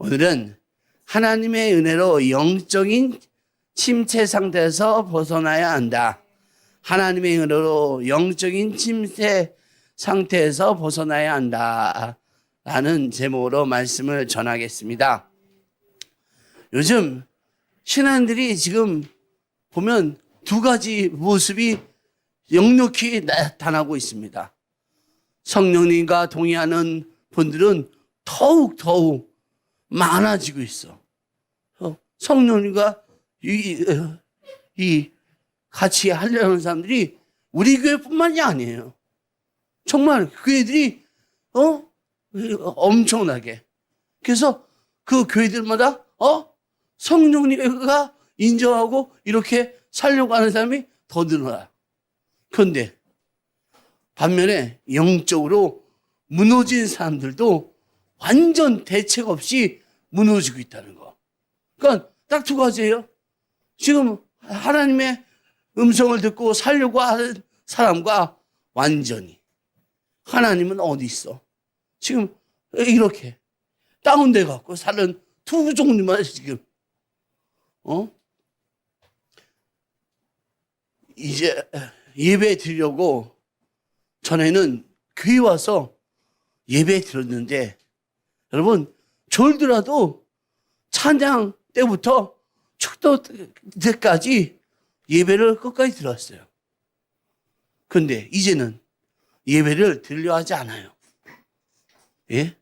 오늘은 하나님의 은혜로 영적인 침체 상태에서 벗어나야 한다. 하나님의 은혜로 영적인 침체 상태에서 벗어나야 한다. 라는 제목으로 말씀을 전하겠습니다. 요즘 신앙들이 지금 보면 두 가지 모습이 역력히 나타나고 있습니다. 성령님과 동의하는 분들은 더욱 많아지고 있어. 성령님과 이 같이 하려는 사람들이 우리 교회뿐만이 아니에요. 정말 교회들이 엄청나게. 그래서 그 교회들마다 성령님과 인정하고 이렇게 살려고 하는 사람이 더 늘어나. 그런데 반면에 영적으로 무너진 사람들도 완전 대책 없이 무너지고 있다는 거. 그러니까 딱 두 가지예요. 지금 하나님의 음성을 듣고 살려고 하는 사람과 완전히 하나님은 어디 있어? 지금 이렇게 다운돼 갖고 사는 두 종류만 지금 이제 예배 드리려고 전에는 교회 와서 예배 드렸는데 여러분 졸더라도 찬양 때부터 축도 때까지 예배를 끝까지 들었어요. 그런데 이제는 예배를 드리려 하지 않아요. 예?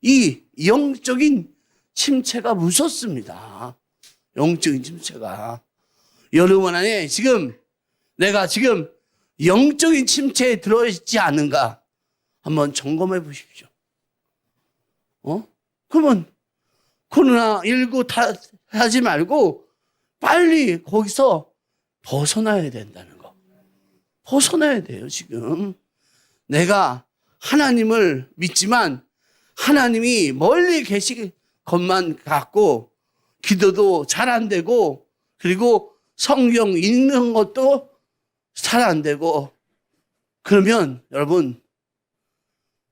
이 영적인 침체가 무섭습니다. 영적인 침체가. 여러분 안에 내가 지금 영적인 침체에 들어있지 않은가 한번 점검해 보십시오. 그러면 코로나19 하지 말고 빨리 거기서 벗어나야 된다는 거. 벗어나야 돼요, 지금. 내가 하나님을 믿지만 하나님이 멀리 계신 것만 같고 기도도 잘 안 되고 그리고 성경 읽는 것도 잘 안 되고 그러면 여러분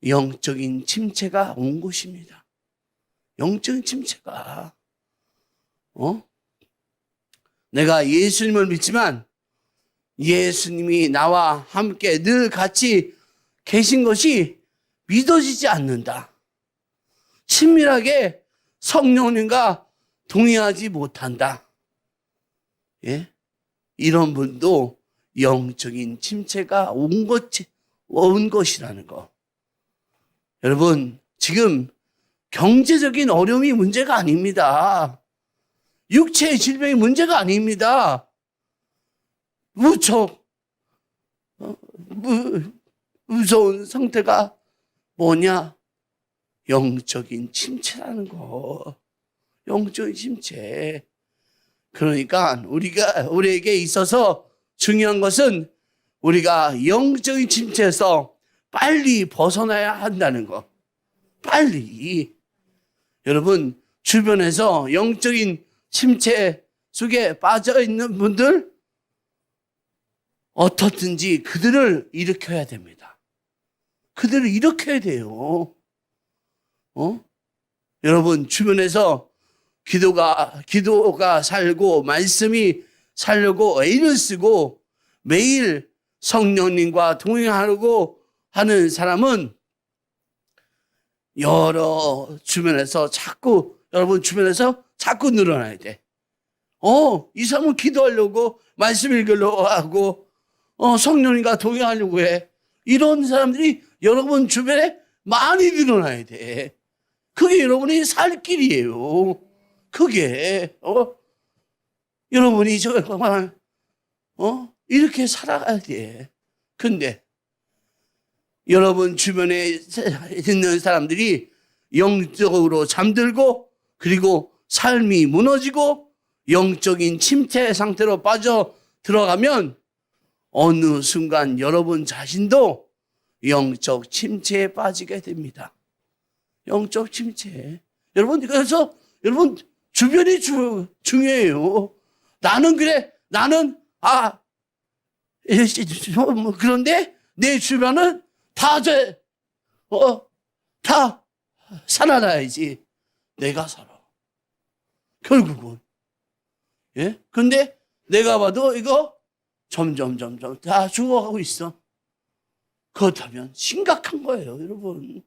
영적인 침체가 온 것입니다. 영적인 침체가. 내가 예수님을 믿지만 예수님이 나와 함께 늘 같이 계신 것이 믿어지지 않는다. 친밀하게 성령님과 동의하지 못한다. 예? 이런 분도 영적인 침체가 온 것이라는 거. 여러분, 지금 경제적인 어려움이 문제가 아닙니다. 육체의 질병이 문제가 아닙니다. 무척 무서운 상태가 뭐냐? 영적인 침체라는 거. 영적인 침체. 그러니까 우리에게 있어서 중요한 것은 우리가 영적인 침체에서 빨리 벗어나야 한다는 거. 빨리. 여러분, 주변에서 영적인 침체 속에 빠져 있는 분들 어떻든지 그들을 일으켜야 됩니다. 그들을 일으켜야 돼요. 여러분, 주변에서 기도가 살고 말씀이 살려고 애를 쓰고 매일 성령님과 동행하려고 하는 사람은 여러분 주변에서 자꾸 늘어나야 돼. 이 사람은 기도하려고 말씀 읽으려고 하고 성령님과 동행하려고 해. 이런 사람들이 여러분 주변에 많이 늘어나야 돼. 그게 여러분이 살 길이에요. 그게 여러분이 정말 이렇게 살아가야 돼. 근데 여러분 주변에 있는 사람들이 영적으로 잠들고 그리고 삶이 무너지고 영적인 침체 상태로 빠져 들어가면 어느 순간 여러분 자신도 영적 침체에 빠지게 됩니다. 영적 침체. 그래서 여러분 주변이 중요해요. 나는 그래. 그런데 내 주변은 다 살아나야지. 내가 살아. 결국은. 예? 근데 내가 봐도 이거 점점 다 죽어가고 있어. 그렇다면 심각한 거예요, 여러분.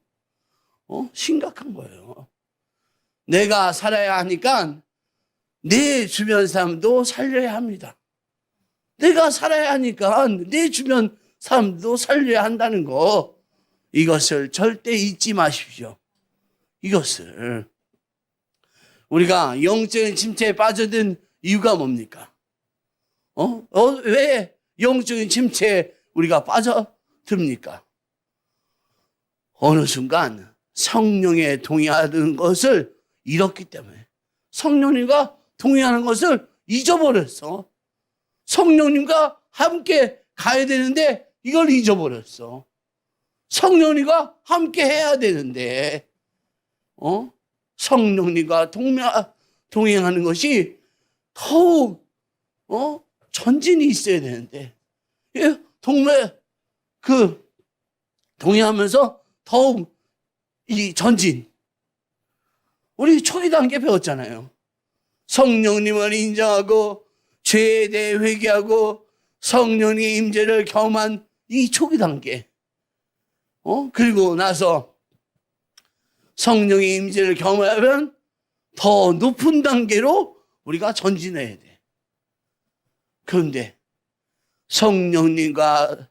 심각한 거예요. 내가 살아야 하니까 내 주변 사람도 살려야 합니다. 내가 살아야 하니까 내 주변 사람도 살려야 한다는 거, 이것을 절대 잊지 마십시오. 이것을. 우리가 영적인 침체에 빠져든 이유가 뭡니까? 왜 영적인 침체에 우리가 빠져듭니까? 어느 순간 성령에 동의하는 것을 잃었기 때문에. 성령님과 동의하는 것을 잊어버렸어. 성령님과 함께 가야 되는데 이걸 잊어버렸어. 성령님과 함께 해야 되는데, 성령님과 동행하는 것이 더욱, 전진이 있어야 되는데, 동행하면서 더욱 이 전진. 우리 초기 단계 배웠잖아요. 성령님을 인정하고 죄에 대해 회개하고 성령의 임재를 경험한 이 초기 단계. 그리고 나서 성령의 임재를 경험하면 더 높은 단계로 우리가 전진해야 돼. 그런데 성령님과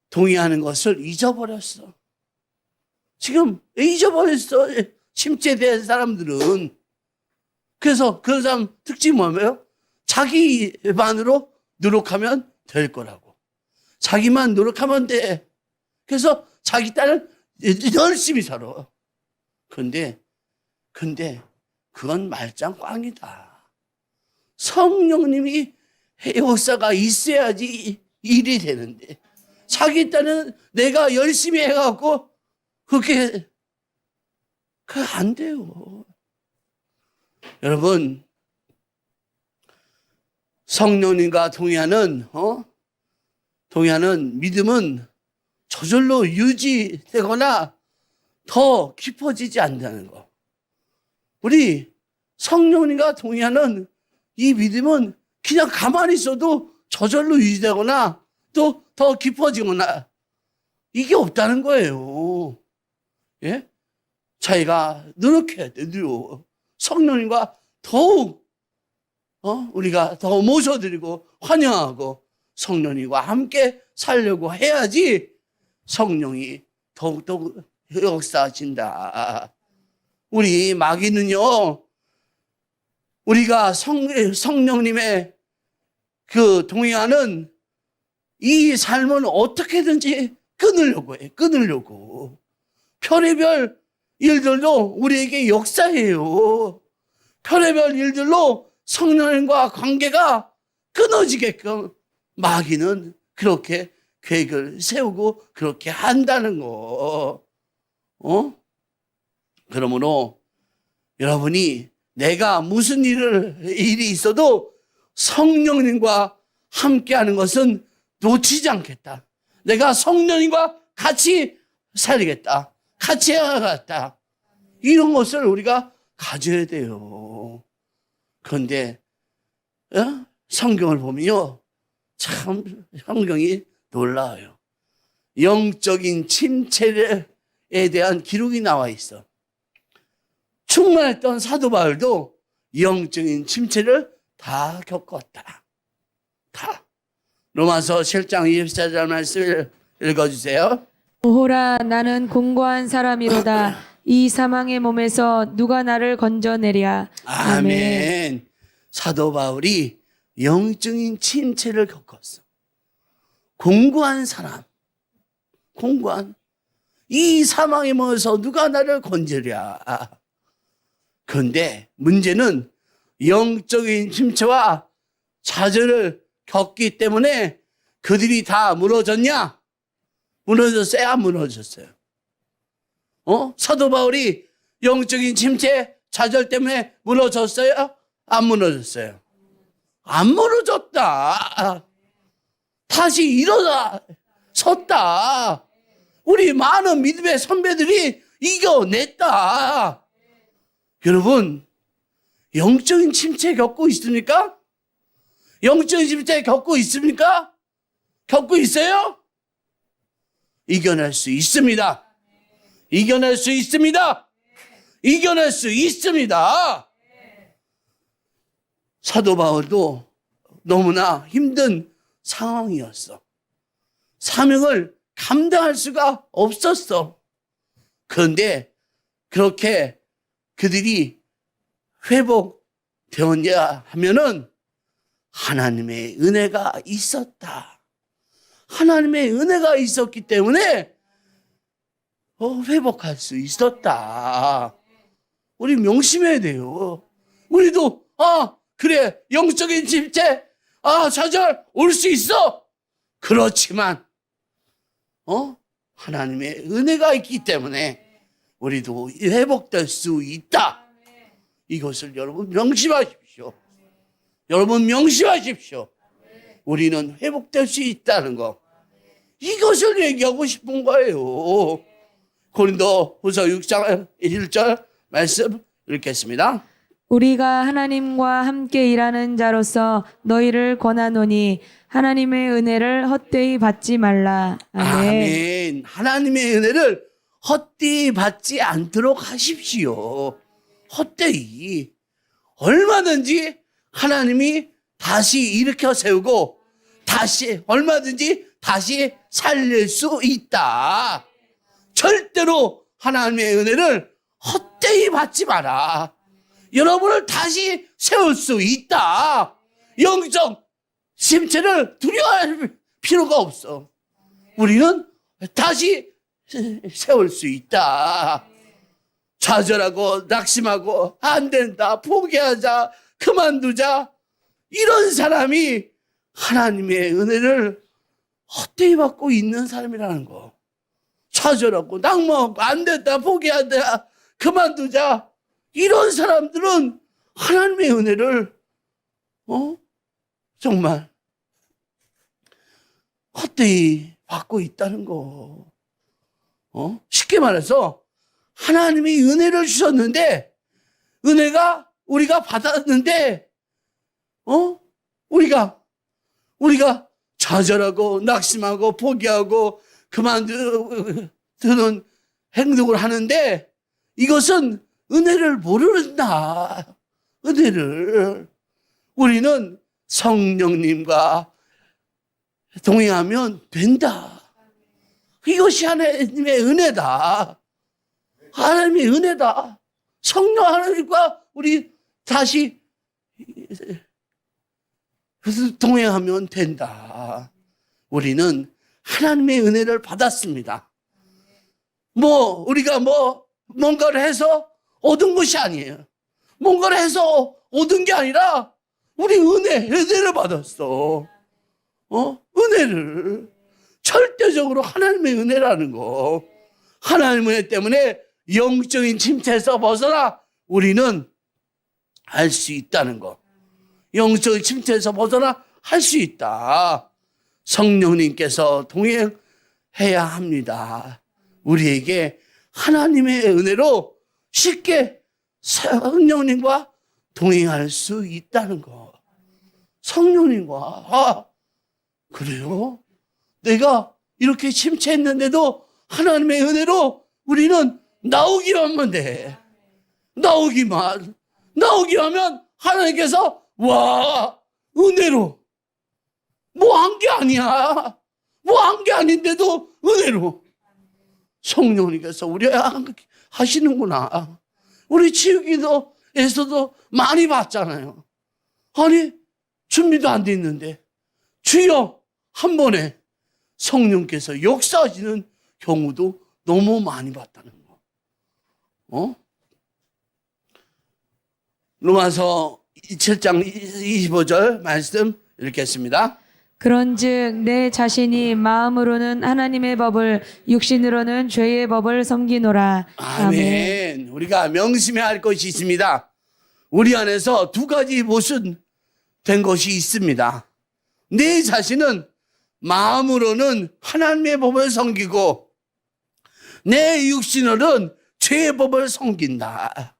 동의하는 것을 잊어버렸어. 지금 잊어버렸어. 침체된 사람들은. 그래서 그런 사람 특징이 뭐예요? 자기만으로 노력하면 될 거라고. 자기만 노력하면 돼. 그래서 자기 딸은 열심히 살아. 근데 그건 말짱 꽝이다. 성령님이 역사가 있어야지 일이 되는데, 자기 딸은 내가 열심히 해갖고 그게 안 돼요. 여러분, 성령님과 동의하는 믿음은 저절로 유지되거나 더 깊어지지 않는다는 거. 우리 성령님과 동의하는 이 믿음은 그냥 가만히 있어도 저절로 유지되거나 또 더 깊어지거나 이게 없다는 거예요. 예? 자기가 노력해야 돼요. 성령님과 더욱 우리가 더 모셔드리고 환영하고 성령님과 함께 살려고 해야지 성령이 더욱더욱 역사하신다. 우리 마귀는요, 우리가 성령님의 그 동의하는 이 삶을 어떻게든지 끊으려고 해. 끊으려고. 별의별 일들로 우리에게 역사해요. 별의별 일들로 성령님과 관계가 끊어지게끔 마귀는 그렇게 계획을 세우고 그렇게 한다는 거. 그러므로 여러분이 내가 무슨 일이 있어도 성령님과 함께하는 것은 놓치지 않겠다. 내가 성령님과 같이 살겠다. 같이 해야겠다. 이런 것을 우리가 가져야 돼요. 그런데 성경을 보면요, 참 성경이 놀라워요. 영적인 침체에 대한 기록이 나와 있어. 충만했던 사도 바울도 영적인 침체를 다 겪었다. 다. 로마서 7장 24절 말씀을 읽어주세요. 보호라, 나는 공고한 사람이로다. 이 사망의 몸에서 누가 나를 건져내랴. 아멘. 사도 바울이 영적인 침체를 겪었어. 공고한 사람. 공고한. 이 사망의 몸에서 누가 나를 건져랴. 그런데 문제는 영적인 침체와 좌절을 겪기 때문에 그들이 다 무너졌냐? 무너졌어요? 안 무너졌어요? 사도 바울이 영적인 침체, 좌절 때문에 무너졌어요? 안 무너졌어요? 안 무너졌다. 다시 일어나 섰다. 우리 많은 믿음의 선배들이 이겨냈다. 여러분, 영적인 침체 겪고 있습니까? 영적인 침체 겪고 있습니까? 겪고 있어요? 이겨낼 수 있습니다. 이겨낼 수 있습니다. 이겨낼 수 있습니다. 사도 바울도 너무나 힘든 상황이었어. 사명을 감당할 수가 없었어. 그런데 그렇게 그들이 회복되었냐 하면은 하나님의 은혜가 있었다. 하나님의 은혜가 있었기 때문에 회복할 수 있었다. 우리 명심해야 돼요. 우리도 그래, 영적인 침체, 좌절 올 수 있어. 그렇지만 하나님의 은혜가 있기 때문에 우리도 회복될 수 있다. 이것을 여러분 명심하십시오. 여러분 명심하십시오. 우리는 회복될 수 있다는 거. 이것을 얘기하고 싶은 거예요. 고린도 후서 6장 1절 말씀 읽겠습니다. 우리가 하나님과 함께 일하는 자로서 너희를 권하노니 하나님의 은혜를 헛되이 받지 말라. 아멘. 아멘. 하나님의 은혜를 헛되이 받지 않도록 하십시오. 헛되이. 얼마든지 하나님이 다시 일으켜 세우고 얼마든지 다시 살릴 수 있다. 절대로 하나님의 은혜를 헛되이 받지 마라. 여러분을 다시 세울 수 있다. 영적 침체를 두려워할 필요가 없어. 우리는 다시 세울 수 있다. 좌절하고 낙심하고 안 된다, 포기하자, 그만두자, 이런 사람이 하나님의 은혜를 헛되이 받고 있는 사람이라는 거. 좌절하고 낙심하고 안 된다, 포기하자, 그만두자, 이런 사람들은 하나님의 은혜를 정말 헛되이 받고 있다는 거. 쉽게 말해서 하나님이 은혜를 주셨는데, 은혜가 우리가 받았는데 우리가 좌절하고 낙심하고 포기하고 그만두는 행동을 하는데, 이것은 은혜를 모른다. 은혜를. 우리는 성령님과 동행하면 된다. 이것이 하나님의 은혜다. 하나님의 은혜다. 성령 하나님과 우리 다시 동행하면 된다. 우리는 하나님의 은혜를 받았습니다. 우리가 뭔가를 해서 얻은 것이 아니에요. 뭔가를 해서 얻은 게 아니라 우리 은혜를 받았어. 은혜를. 절대적으로 하나님의 은혜라는 거. 하나님의 은혜 때문에 영적인 침체에서 벗어나 우리는 할 수 있다는 거. 영적인 침체에서 벗어나 할 수 있다. 성령님께서 동행해야 합니다. 우리에게 하나님의 은혜로 쉽게 성령님과 동행할 수 있다는 거. 성령님과. 그래요? 내가 이렇게 침체했는데도 하나님의 은혜로 우리는 나오기만 하면 돼. 나오기만 하면 하나님께서 은혜로 한 게 아니야. 한 게 아닌데도 은혜로 성령님께서 우리 하시는구나. 우리 치유기도에서도 많이 봤잖아요. 아니, 준비도 안 돼 있는데 주여 한 번에 성령께서 역사하시는 경우도 너무 많이 봤다는 거. 로마서 7장 25절 말씀 읽겠습니다. 그런즉 내 자신이 마음으로는 하나님의 법을, 육신으로는 죄의 법을 섬기노라. 아멘. 우리가 명심해야 할 것이 있습니다. 우리 안에서 두 가지 모순된 것이 있습니다. 내 자신은 마음으로는 하나님의 법을 섬기고 내 육신으로는 죄의 법을 섬긴다.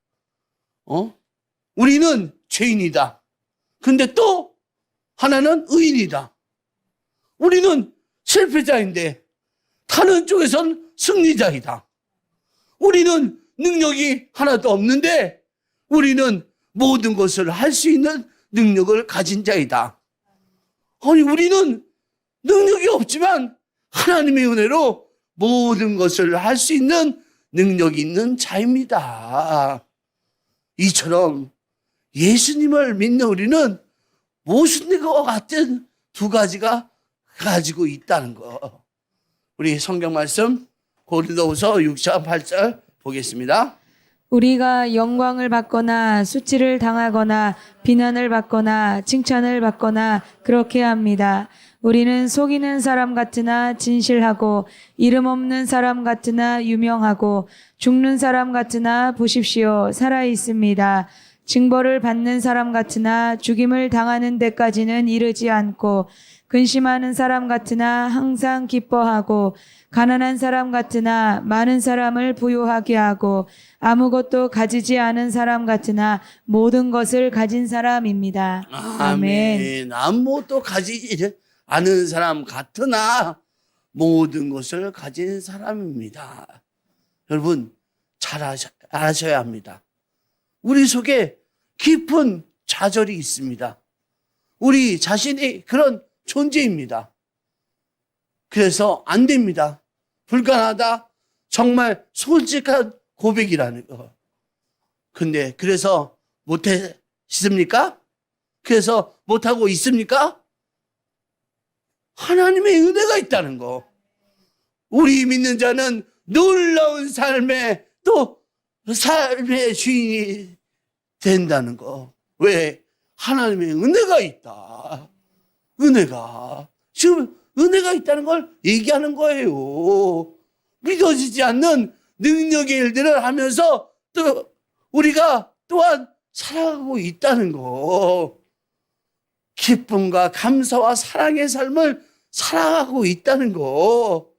우리는 죄인이다. 근데 또 하나는 의인이다. 우리는 실패자인데 다른 쪽에선 승리자이다. 우리는 능력이 하나도 없는데 우리는 모든 것을 할 수 있는 능력을 가진 자이다. 아니, 우리는 능력이 없지만 하나님의 은혜로 모든 것을 할 수 있는 능력이 있는 자입니다. 이처럼 예수님을 믿는 우리는 모순과 같은 두 가지가 가지고 있다는 거. 우리 성경 말씀 고린도후서 6장 8절 보겠습니다. 우리가 영광을 받거나 수치를 당하거나 비난을 받거나 칭찬을 받거나 그렇게 합니다. 우리는 속이는 사람 같으나 진실하고 이름 없는 사람 같으나 유명하고 죽는 사람 같으나 보십시오 살아 있습니다. 징벌을 받는 사람 같으나 죽임을 당하는 데까지는 이르지 않고 근심하는 사람 같으나 항상 기뻐하고 가난한 사람 같으나 많은 사람을 부유하게 하고 아무것도 가지지 않은 사람 같으나 모든 것을 가진 사람입니다. 아멘. 아무것도 가지지 않은 사람 같으나 모든 것을 가진 사람입니다. 여러분, 잘 아셔야 합니다. 우리 속에 깊은 좌절이 있습니다. 우리 자신이 그런 존재입니다. 그래서 안 됩니다. 불가능하다. 정말 솔직한 고백이라는 거. 근데 그래서 못했습니까? 그래서 못하고 있습니까? 하나님의 은혜가 있다는 거. 우리 믿는 자는 놀라운 삶의 또 삶의 주인이 된다는 거. 왜? 하나님의 은혜가 있다. 은혜가. 지금 은혜가 있다는 걸 얘기하는 거예요. 믿어지지 않는 능력의 일들을 하면서 또 우리가 또한 살아가고 있다는 거. 기쁨과 감사와 사랑의 삶을 살아가고 있다는 거.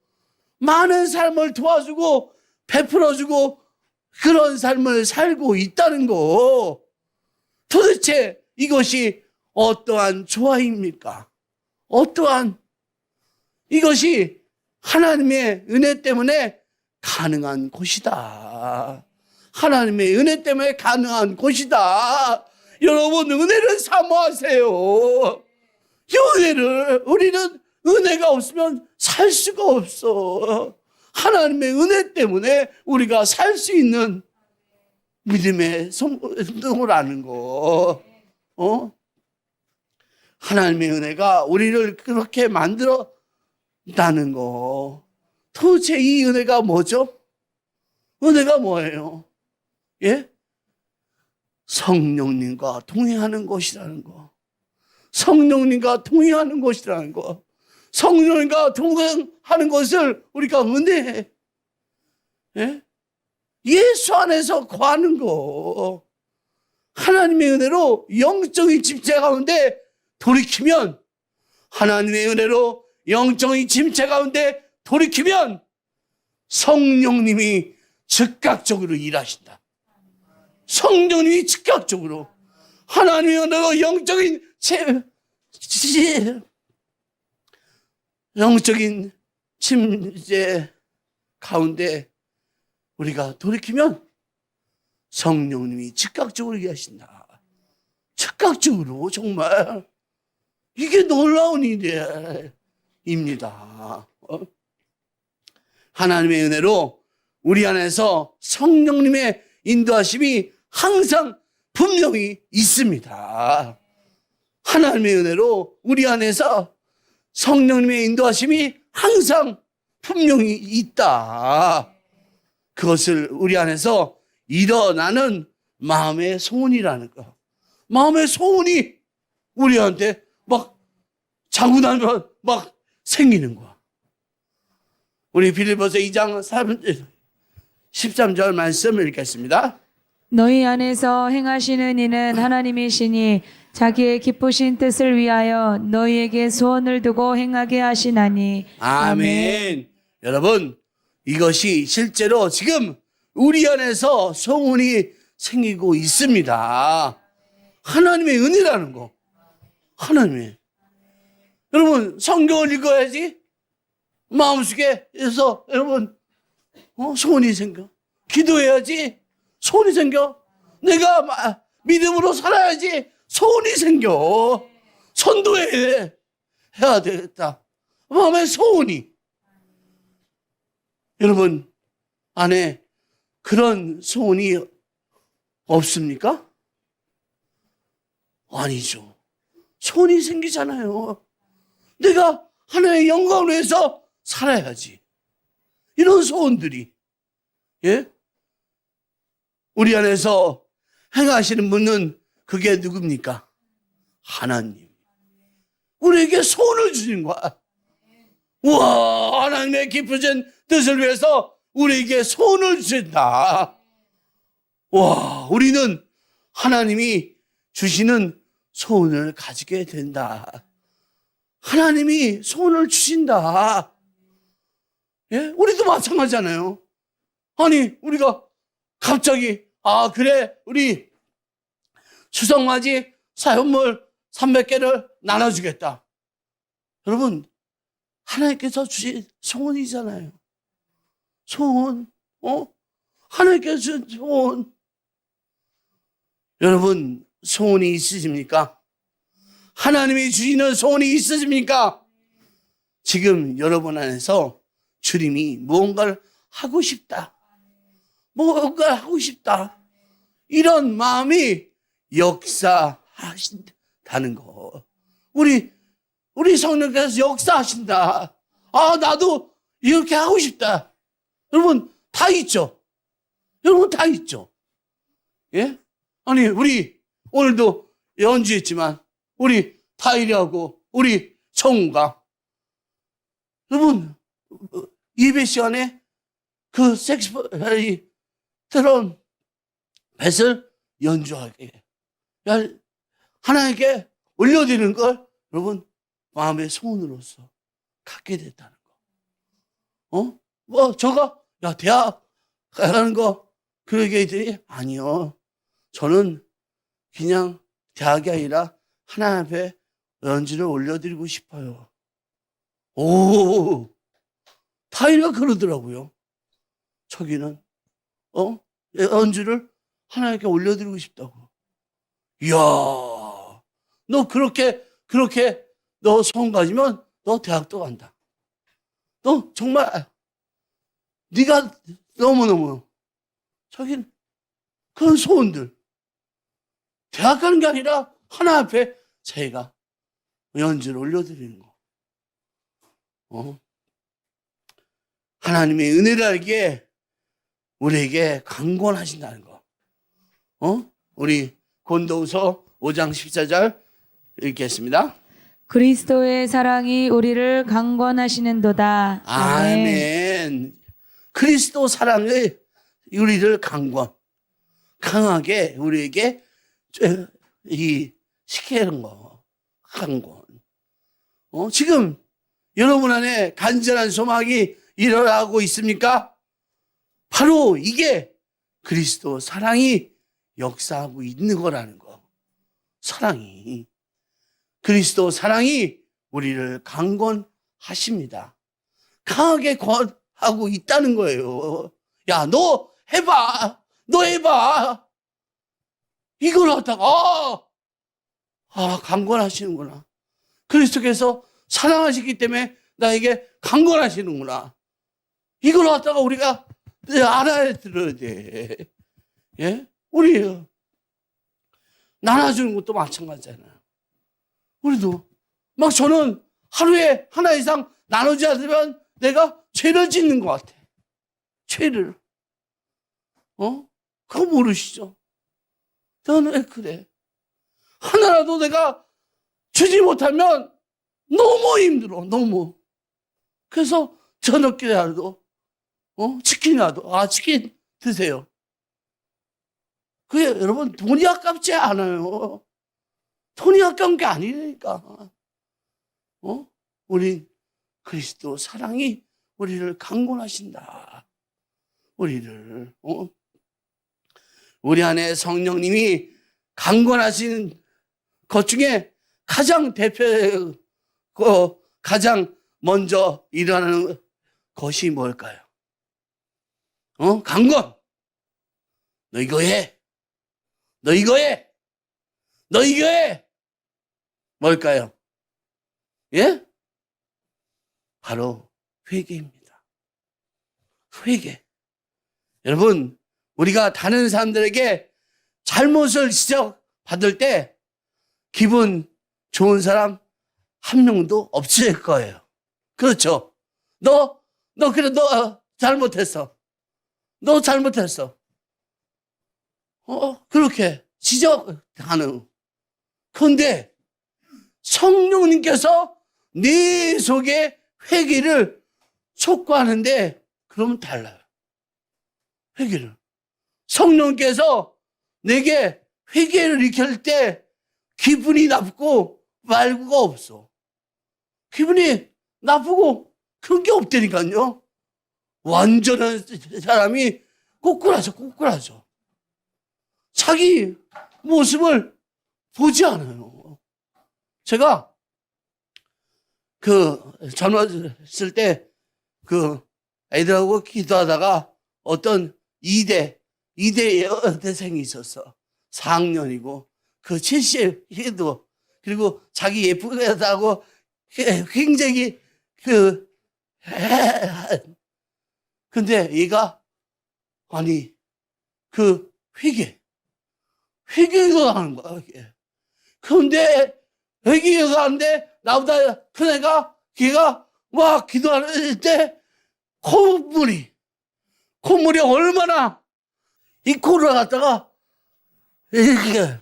많은 삶을 도와주고 베풀어주고 그런 삶을 살고 있다는 거. 도대체 이것이 어떠한 조화입니까? 어떠한 이것이 하나님의 은혜 때문에 가능한 것이다. 하나님의 은혜 때문에 가능한 것이다. 여러분, 은혜를 사모하세요. 이 은혜를, 우리는 은혜가 없으면 살 수가 없어. 하나님의 은혜 때문에 우리가 살 수 있는 믿음의 성공을 거. 하나님의 은혜가 우리를 그렇게 만들었다는 거. 도대체 이 은혜가 뭐죠? 은혜가 뭐예요? 예? 성령님과 동행하는 것이라는 거. 성령님과 동행하는 것이라는 거. 성령님과 동행하는 것을 우리가 은혜해. 예? 예수 안에서 거하는 거. 하나님의 은혜로 영적인 침체 가운데 돌이키면, 하나님의 은혜로 영적인 침체 가운데 돌이키면 성령님이 즉각적으로 일하신다. 성령님이 즉각적으로 하나님의 은혜로 영적인 침체 가운데 우리가 돌이키면 성령님이 즉각적으로 일하신다. 즉각적으로. 정말 이게 놀라운 일입니다. 하나님의 은혜로 우리 안에서 성령님의 인도하심이 항상 분명히 있습니다. 하나님의 은혜로 우리 안에서 성령님의 인도하심이 항상 분명히 있다. 그것을 우리 안에서 일어나는 마음의 소원이라는 거. 마음의 소원이 우리한테 막 자고 나면 막 생기는 거야. 우리 빌립보서 2장 13절 말씀을 읽겠습니다. 너희 안에서 행하시는 이는 하나님이시니 자기의 기쁘신 뜻을 위하여 너희에게 소원을 두고 행하게 하시나니. 아멘. 여러분, 이것이 실제로 지금 우리 안에서 소원이 생기고 있습니다. 하나님의 은혜라는 거. 하나님의. 여러분, 성경을 읽어야지 마음속에서 여러분 소원이 생겨. 기도해야지 소원이 생겨. 내가 믿음으로 살아야지 소원이 생겨. 선도해야 되겠다. 마음의 소원이. 여러분 안에 그런 소원이 없습니까? 아니죠. 소원이 생기잖아요. 내가 하나님의 영광을 위해서 살아야지. 이런 소원들이, 예? 우리 안에서 행하시는 분은 그게 누굽니까? 하나님. 우리에게 소원을 주신 거야. 우와, 하나님의 깊으신 뜻을 위해서 우리에게 소원을 주신다. 와, 우리는 하나님이 주시는 소원을 가지게 된다. 하나님이 소원을 주신다. 예? 우리도 마찬가지잖아요. 아니, 우리가 갑자기, 그래, 우리 추석맞이 사연물 300개를 나눠주겠다. 여러분, 하나님께서 주신 소원이잖아요. 소원, 하나님께서 주신 소원. 여러분, 소원이 있으십니까? 하나님이 주시는 소원이 있으십니까? 지금 여러분 안에서 주님이 무언가를 하고 싶다. 무언가를 하고 싶다. 이런 마음이 역사하신다는 거. 우리 성령께서 역사하신다. 나도 이렇게 하고 싶다. 여러분, 다 있죠? 여러분, 다 있죠? 예? 아니, 우리 오늘도 연주했지만, 우리 타일이하고, 우리 성우가, 여러분, 예배 시간에 그 트럼 뱃을 연주하게, 하나님께 올려드리는 걸, 여러분, 마음의 소원으로서 갖게 됐다는 거. 대학 가라는 거, 그 얘기들이 아니요. 저는 그냥 대학이 아니라 하나님 앞에 연주를 올려드리고 싶어요. 오, 타이가 그러더라고요. 저기는, 연주를 하나님께 올려드리고 싶다고. 이야, 너 그렇게 너 소원 가지면 너 대학도 간다. 너 정말 네가 너무너무 저긴 그런 소원들 대학 가는 게 아니라 하나 앞에 제가 연주를 올려드리는 거. 하나님의 은혜를 알기에 우리에게 강권하신다는 거. 우리 고린도후서 5장 14절 읽겠습니다. 그리스도의 사랑이 우리를 강권하시는도다. 아멘. 그리스도 사랑을 우리를 강하게 우리에게 시키는 거. 강권. 지금 여러분 안에 간절한 소망이 일어나고 있습니까? 바로 이게 그리스도 사랑이 역사하고 있는 거라는 거. 사랑이. 그리스도 사랑이 우리를 강권하십니다. 강하게 권하고 있다는 거예요. 야, 너 해봐. 이걸 하다가, 강권하시는구나. 그리스도께서 사랑하시기 때문에 나에게 강권하시는구나. 이걸 갖다가 우리가 알아야 들어야 돼. 예? 우리 나눠주는 것도 마찬가지잖아요. 우리도 저는 하루에 하나 이상 나누지 않으면 내가 죄를 짓는 것 같아. 죄를. 그거 모르시죠? 너는 왜 그래? 하나라도 내가 주지 못하면 너무 힘들어, 너무. 그래서 저녁에라도, 치킨이라도, 치킨 드세요. 그게 여러분 돈이 아깝지 않아요. 돈이 아까운 게 아니니까. 우리 그리스도 사랑이 우리를 강권하신다. 우리를, 우리 안에 성령님이 강권하신 것 중에 가장 가장 먼저 일어나는 것이 뭘까요? 강권. 너 이거 해. 너 이거 해. 너 이거 해. 뭘까요? 예? 바로 회개입니다. 회개. 여러분, 우리가 다른 사람들에게 잘못을 지적받을 때 기분 좋은 사람 한 명도 없을 거예요. 그렇죠? 너 잘못했어. 너 잘못했어. 그렇게 지적하는. 그런데 성령님께서 내 속에 회개를 촉구하는데 그러면 달라요. 회개를. 성령께서 내게 회개를 일으킬 때 기분이 나쁘고 말고가 없어. 기분이 나쁘고 그런 게 없다니까요. 완전한 사람이 꼬꾸라져. 자기 모습을 보지 않아요. 제가 젊었을 때 애들하고 기도하다가 어떤 2대 여대생이 있었어. 4학년이고, 70도, 그리고 자기 예쁘다고 굉장히 근데 얘가, 회개가 하는 거야, 이게. 그런데 회개가 하는데 나보다 큰 애가, 걔가 막 기도할 때 콧물이 얼마나 이 코를 갖다가 이렇게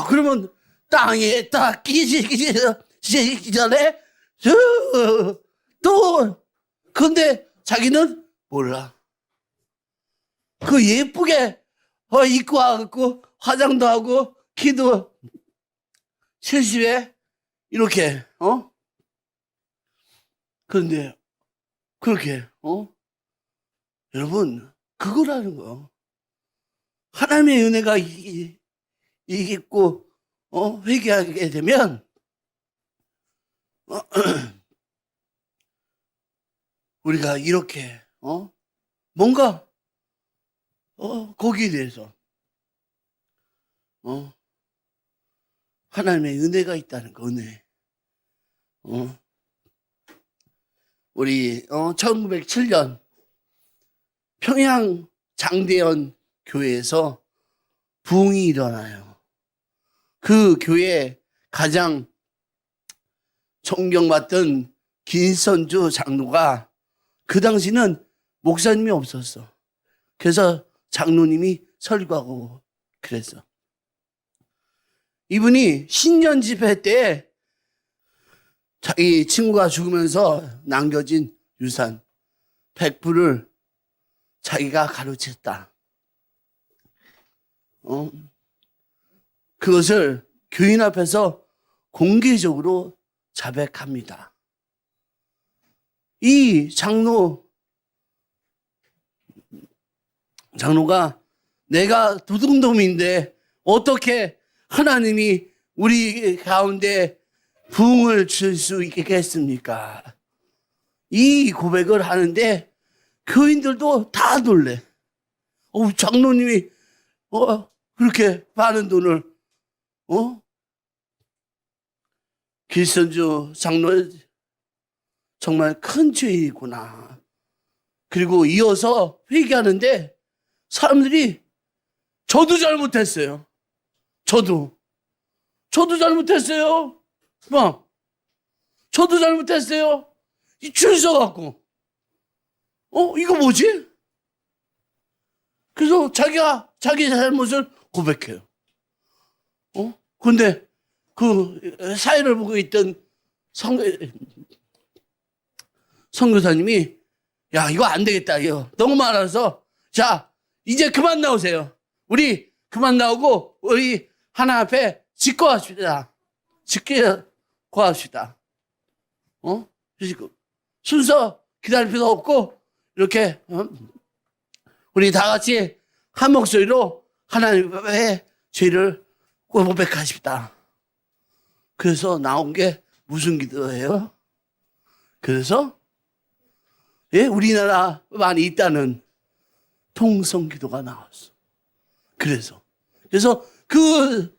그러면 땅에 딱 끼기 전에 또 근데 자기는 몰라. 그 예쁘게 입고 와갖고 화장도 하고 기도 실시에 이렇게 그런데 그렇게 여러분 그거라는 거. 하나님의 은혜가 있고 회개하게 되면 우리가 이렇게 뭔가 거기에 대해서 하나님의 은혜가 있다는 거. 은혜. 우리 1907년 평양 장대현 교회에서 부흥이 일어나요. 그 교회 가장 존경받던 김선주 장로가 그 당시는 목사님이 없었어. 그래서 장로님이 설교하고 그랬어. 이분이 신년 집회 때 자기 친구가 죽으면서 남겨진 유산 100불을 자기가 가로챘다. 그것을 교인 앞에서 공개적으로 자백합니다. 이 장로가 내가 도둑놈인데 어떻게 하나님이 우리 가운데 부흥을 줄 수 있겠습니까? 이 고백을 하는데 교인들도 다 놀래. 장로님이 그렇게 많은 돈을 길선주 장로 정말 큰 죄이구나. 그리고 이어서 회개하는데 사람들이 저도 잘못했어요. 저도 잘못했어요. 저도 잘못했어요. 이 줄 서갖고 이거 뭐지? 그래서 자기가 자기 잘못을 고백해요. 근데 그 사회를 보고 있던 선교사님이 야 이거 안 되겠다. 이거 너무 많아서 자 이제 그만 나오세요. 우리 그만 나오고 우리 하나 앞에 짓고 합시다. 짓고 합시다. 순서 기다릴 필요 없고 이렇게 우리 다 같이 한 목소리로 하나님의 죄를 고백하십니다. 그래서 나온 게 무슨 기도예요? 그래서 우리나라만 있다는 통성 기도가 나왔어. 그래서 그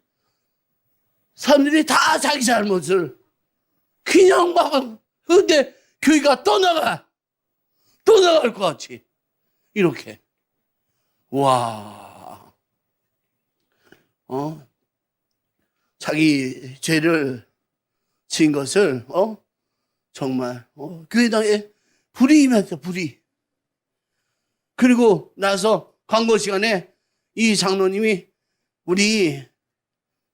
사람들이 다 자기 잘못을 그냥 막, 근데 교회가 떠나갈 것 같이 이렇게. 와, 자기 죄를 지은 것을 정말 교회당에 불이 임했어. 불이. 그리고 나서 광고 시간에 이 장로님이 우리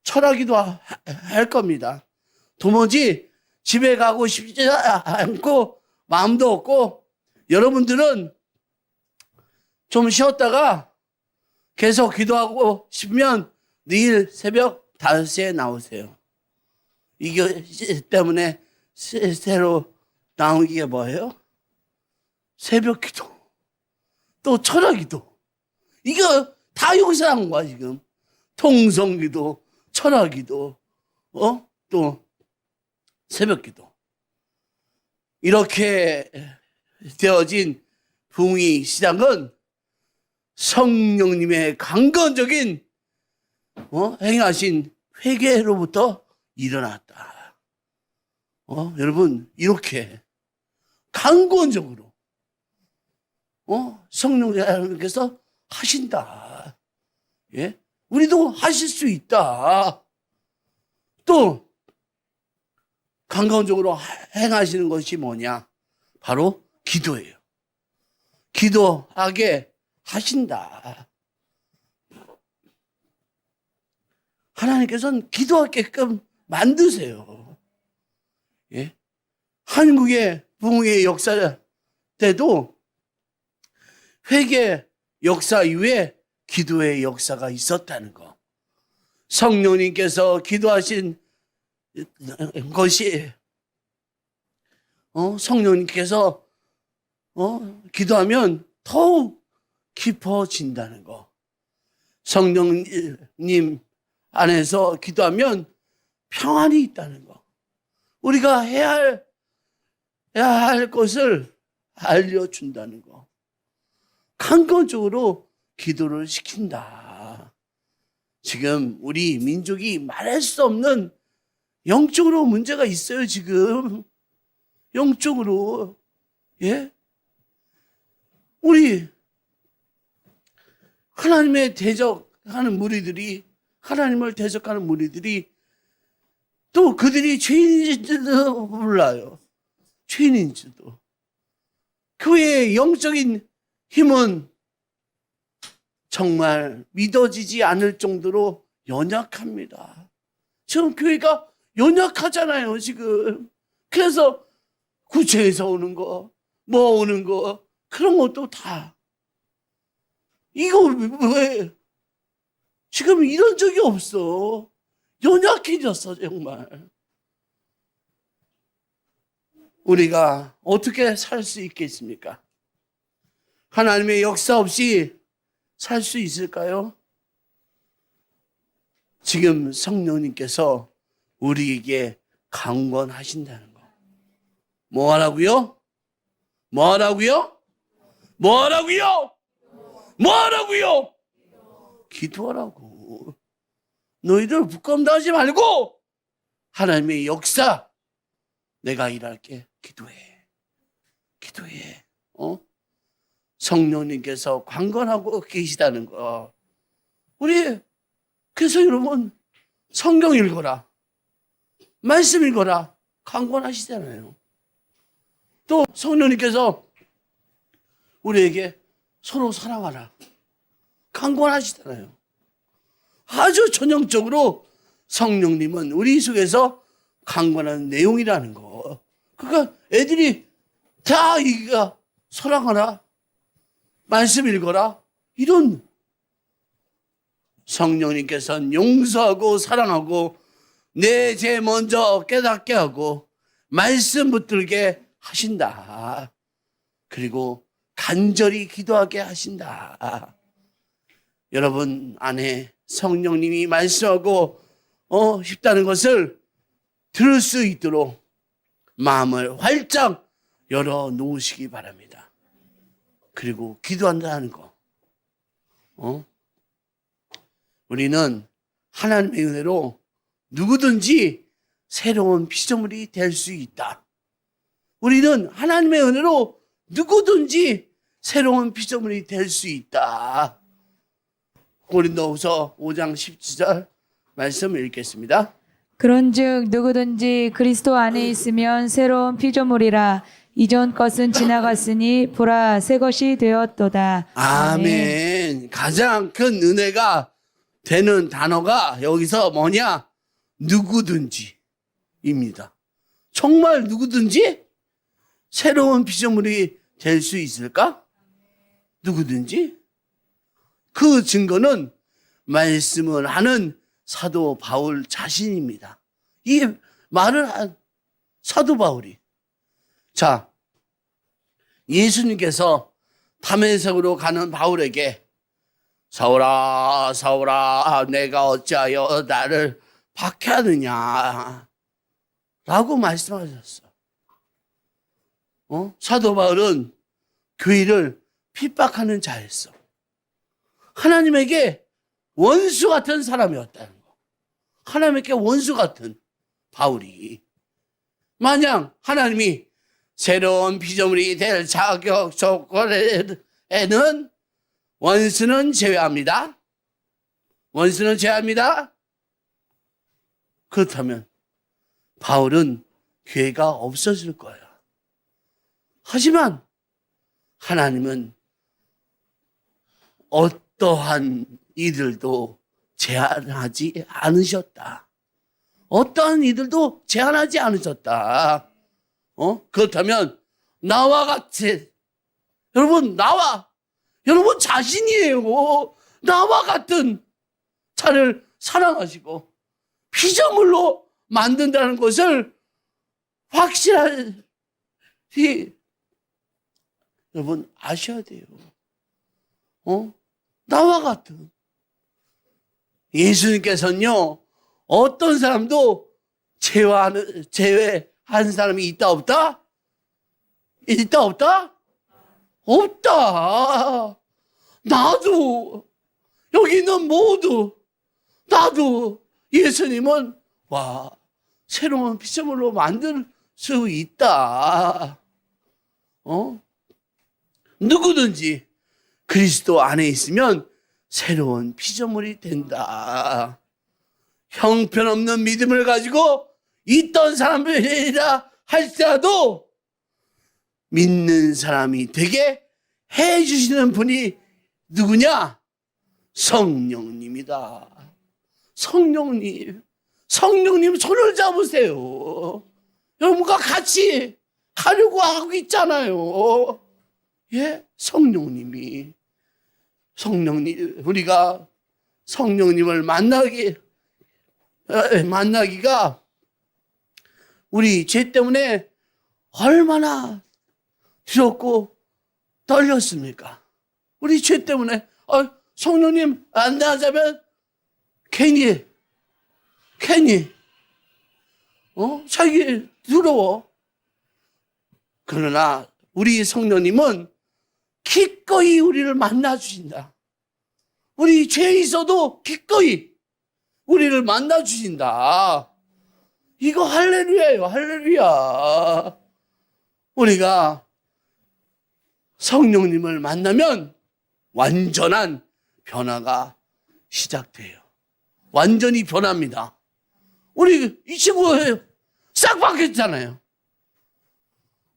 철학기도 할 겁니다. 도무지 집에 가고 싶지 않고 마음도 없고 여러분들은 좀 쉬었다가 계속 기도하고 싶으면 내일 새벽 5시에 나오세요. 이게 때문에 새로 나온 게 뭐예요? 새벽 기도. 또 철학 기도. 이거 다 여기서 한 거야, 지금. 통성 기도, 철학 기도, 또 새벽 기도. 이렇게 되어진 부흥의 시작은 성령님의 강건적인 행하신 회개로부터 일어났다. 여러분 이렇게 강건적으로 성령님께서 하신다. 예? 우리도 하실 수 있다. 또 강건적으로 행하시는 것이 뭐냐? 바로 기도예요. 기도하게 하신다. 하나님께서는 기도하게끔 만드세요. 예? 한국의 부흥의 역사 때도 회개 역사 이후에 기도의 역사가 있었다는 거. 성령님께서 기도하신 것이 성령님께서 기도하면 더욱 깊어진다는 거. 성령님 안에서 기도하면 평안이 있다는 거. 우리가 해야 할 것을 알려준다는 거. 강건적으로 기도를 시킨다. 지금 우리 민족이 말할 수 없는 영적으로 문제가 있어요, 지금. 영적으로. 예? 우리 하나님의 대적하는 무리들이, 하나님을 대적하는 무리들이 또 그들이 죄인인지도 몰라요. 죄인인지도. 그의 영적인 힘은 정말 믿어지지 않을 정도로 연약합니다. 지금 교회가 연약하잖아요, 지금. 그래서 구체에서 오는 거, 뭐 오는 거, 그런 것도 다. 이거 왜? 지금 이런 적이 없어. 연약해졌어, 정말. 우리가 어떻게 살 수 있겠습니까? 하나님의 역사 없이 살 수 있을까요? 지금 성령님께서 우리에게 강권하신다는 거. 뭐 하라고요? 뭐 하라고요? 뭐 하라고요? 뭐 하라고요? 기도하라고. 너희들 부끄럼당하지 말고 하나님의 역사 내가 일할게. 기도해. 기도해. 성령님께서 강권하고 계시다는 거. 우리 그래서 여러분 성경 읽어라. 말씀 읽어라. 강권하시잖아요. 또 성령님께서 우리에게 서로 사랑하라. 강권하시잖아요. 아주 전형적으로 성령님은 우리 속에서 강권하는 내용이라는 거. 그러니까 애들이 다 이가 사랑하라. 말씀 읽어라. 이런 성령님께서는 용서하고 사랑하고 내 죄 먼저 깨닫게 하고 말씀 붙들게 하신다. 그리고 간절히 기도하게 하신다. 여러분 안에 성령님이 말씀하고 싶다는 것을 들을 수 있도록 마음을 활짝 열어 놓으시기 바랍니다. 그리고 기도한다는 거. 우리는 하나님의 은혜로 누구든지 새로운 피조물이 될 수 있다. 우리는 하나님의 은혜로 누구든지 새로운 피조물이 될 수 있다. 고린도후서 5장 17절 말씀을 읽겠습니다. 그런즉 누구든지 그리스도 안에 있으면 새로운 피조물이라. 이전 것은 지나갔으니 보라 새 것이 되었도다. 아멘. 가장 큰 은혜가 되는 단어가 여기서 뭐냐? 누구든지입니다. 정말 누구든지 새로운 피조물이 될 수 있을까? 누구든지? 그 증거는 말씀을 하는 사도 바울 자신입니다. 이 말을 한 사도 바울이. 자, 예수님께서 다메섹으로 가는 바울에게 사울아, 사울아, 내가 어찌하여 나를 박해하느냐 라고 말씀하셨어. 사도 바울은 교회를 핍박하는 자였어. 하나님에게 원수 같은 사람이었다는 거. 하나님께 원수 같은 바울이. 만약 하나님이 새로운 피조물이 될 자격 조건에는 원수는 제외합니다. 원수는 제외합니다. 그렇다면 바울은 교회가 없어질 거예요. 하지만 하나님은 어떠한 이들도 제한하지 않으셨다. 어떠한 이들도 제한하지 않으셨다. 그렇다면 나와 같이 여러분 여러분 자신이에요. 나와 같은 자를 사랑하시고 피조물로 만든다는 것을 확실히 여러분 아셔야 돼요. 나와 같은 예수님께서는요 어떤 사람도 제외한 사람이 있다 없다? 있다 없다? 없다. 나도 여기 있는 모두 나도 예수님은 새로운 피조물로 만들 수 있다. 누구든지 그리스도 안에 있으면 새로운 피조물이 된다. 형편없는 믿음을 가지고 있던 사람들이라 할지라도 믿는 사람이 되게 해주시는 분이 누구냐? 성령님이다. 성령님 손을 잡으세요. 여러분과 같이 가려고 하고 있잖아요. 예, 성령님, 우리가 성령님을 만나기가 우리 죄 때문에 얼마나 두렵고 떨렸습니까? 우리 죄 때문에 성령님 만나자면 괜히 자기 두려워. 그러나 우리 성령님은 기꺼이 우리를 만나 주신다. 우리 죄 있어도 기꺼이 우리를 만나 주신다. 이거 할렐루야예요. 할렐루야. 우리가 성령님을 만나면 완전한 변화가 시작돼요. 완전히 변합니다. 우리 이 친구 싹 바뀌었잖아요.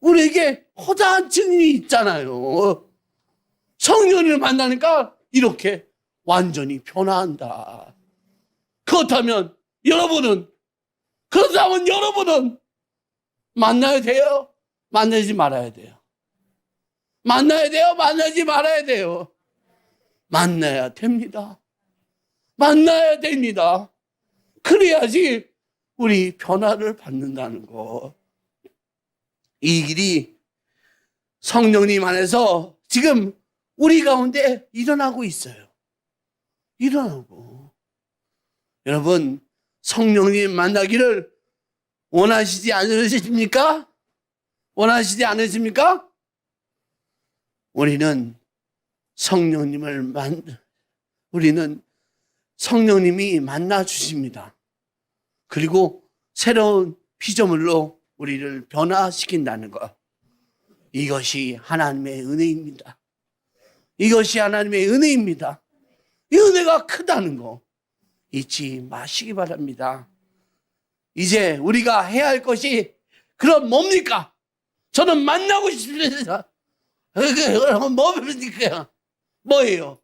우리에게 허다한 증인이 있잖아요. 성령을 만나니까 이렇게 완전히 변화한다. 그렇다면 여러분은 만나야 돼요? 만나지 말아야 돼요? 만나야 돼요? 만나지 말아야 돼요? 만나야 됩니다. 만나야 됩니다. 그래야지 우리 변화를 받는다는 거. 이 길이 성령님 안에서 지금 우리 가운데 일어나고 있어요. 일어나고. 여러분, 성령님 만나기를 원하시지 않으십니까? 원하시지 않으십니까? 우리는 성령님이 만나 주십니다. 그리고 새로운 피조물로 우리를 변화시킨다는 것. 이것이 하나님의 은혜입니다. 이것이 하나님의 은혜입니다. 이 은혜가 크다는 거 잊지 마시기 바랍니다. 이제 우리가 해야 할 것이 그럼 뭡니까? 저는 만나고 싶습니다. 뭡니까? 뭐예요?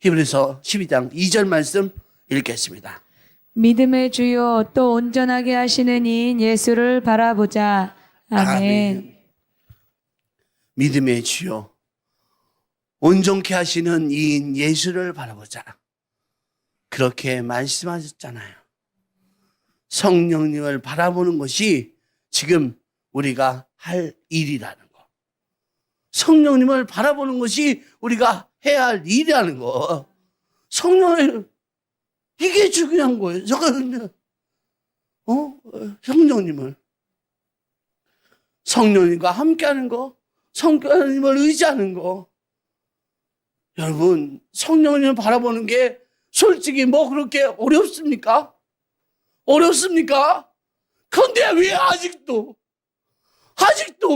히브리서 12장 2절 말씀 읽겠습니다. 믿음의 주요 또 온전하게 하시는 이인 예수를 바라보자. 아멘. 믿음의 주요 온전케 하시는 이인 예수를 바라보자. 그렇게 말씀하셨잖아요. 성령님을 바라보는 것이 지금 우리가 할 일이라는 거. 성령님을 바라보는 것이 우리가 해야 할 일이라는 거. 성령을 이게 중요한 거예요. 성령님과 함께하는 거, 성령님을 의지하는 거. 여러분, 성령님을 바라보는 게 솔직히 뭐 그렇게 어렵습니까? 어렵습니까? 그런데 왜 아직도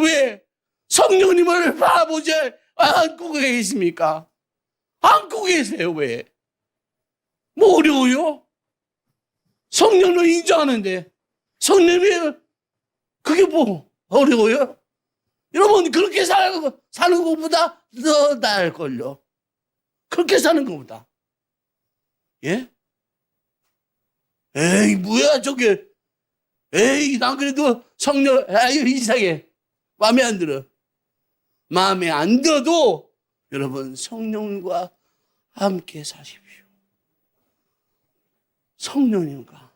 왜 성령님을 바라보지 않고 계십니까? 않고 계세요, 왜? 뭐 어려워요? 성령을 인정하는데 성령이 그게 뭐 어려워요? 여러분, 그렇게 사는 것보다 더 나을걸요. 그렇게 사는 것보다. 예? 에이, 뭐야, 저게. 에이, 난 그래도 성령, 에이, 이상해. 마음에 안 들어. 마음에 안 들어도 여러분, 성령과 함께 사십시오. 성령님과,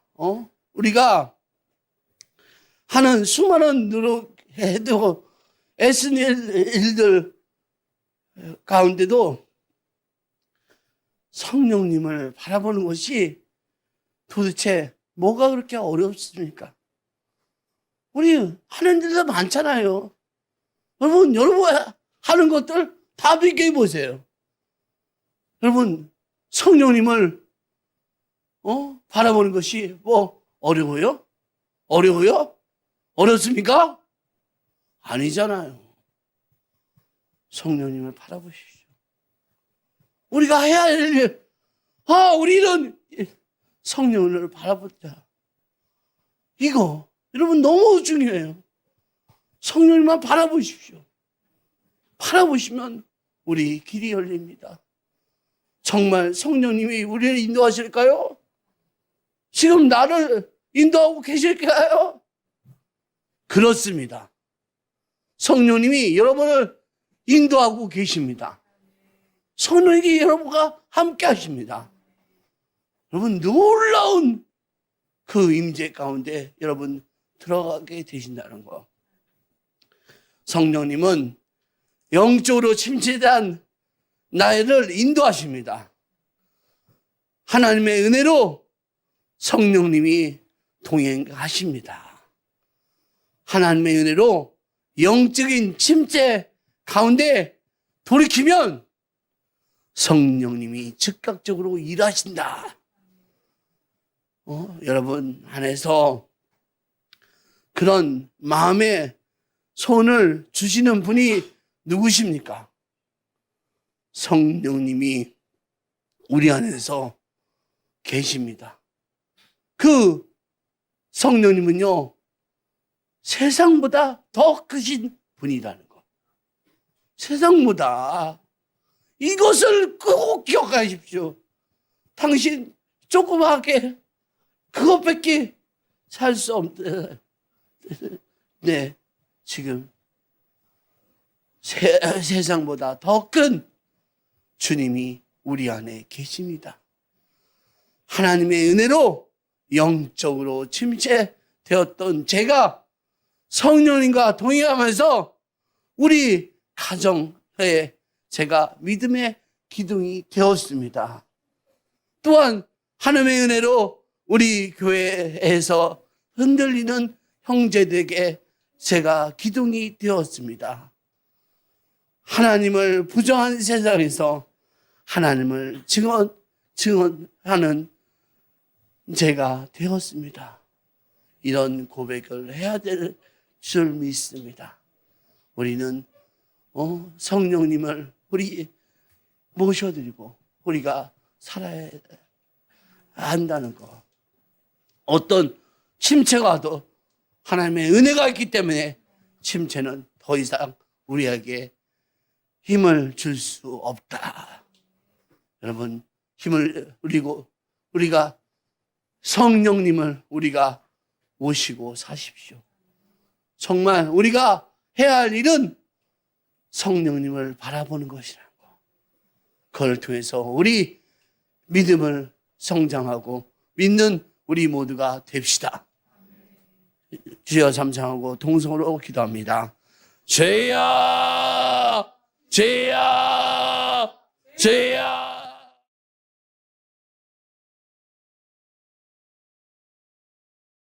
우리가 하는 수많은 노력해도 애쓰는 일들 가운데도 성령님을 바라보는 것이 도대체 뭐가 그렇게 어렵습니까? 우리 하는 일도 많잖아요. 여러분 하는 것들 다 비교해 보세요. 여러분, 성령님을 바라보는 것이 뭐 어려워요? 어려워요? 어렵습니까? 아니잖아요. 성령님을 바라보십시오. 우리가 해야 할 일, 우리는 성령을 바라보자. 이거 여러분 너무 중요해요. 성령님만 바라보십시오. 바라보시면 우리 길이 열립니다. 정말 성령님이 우리를 인도하실까요? 지금 나를 인도하고 계실까요? 그렇습니다. 성령님이 여러분을 인도하고 계십니다. 성령이 여러분과 함께 하십니다. 여러분, 놀라운 그 임재 가운데 여러분 들어가게 되신다는 거. 성령님은 영적으로 침체된 나를 인도하십니다. 하나님의 은혜로 성령님이 동행하십니다. 하나님의 은혜로 영적인 침체 가운데 돌이키면 성령님이 즉각적으로 일하신다. 여러분 안에서 그런 마음의 손을 주시는 분이 누구십니까? 성령님이 우리 안에서 계십니다. 그 성령님은요, 세상보다 더 크신 분이라는 거. 세상보다. 이것을 꼭 기억하십시오. 당신 조그맣게 그것밖에 살 수 없는, 네, 지금 세상보다 더 큰 주님이 우리 안에 계십니다. 하나님의 은혜로 영적으로 침체되었던 제가 성령님과 동행하면서 우리 가정에 제가 믿음의 기둥이 되었습니다. 또한 하나님의 은혜로 우리 교회에서 흔들리는 형제들에게 제가 기둥이 되었습니다. 하나님을 부정한 세상에서 하나님을 증언하는 제가 되었습니다. 이런 고백을 해야 될 줄 믿습니다. 우리는 성령님을 우리 모셔드리고 우리가 살아야 한다는 것. 어떤 침체가 와도 하나님의 은혜가 있기 때문에 침체는 더 이상 우리에게 힘을 줄 수 없다. 여러분, 힘을 우리가 성령님을 우리가 모시고 사십시오. 정말 우리가 해야 할 일은 성령님을 바라보는 것이라는 거. 그걸 통해서 우리 믿음을 성장하고 믿는 우리 모두가 됩시다. 주여 잠잠하고 동성으로 기도합니다. 죄야, 죄야, 죄야.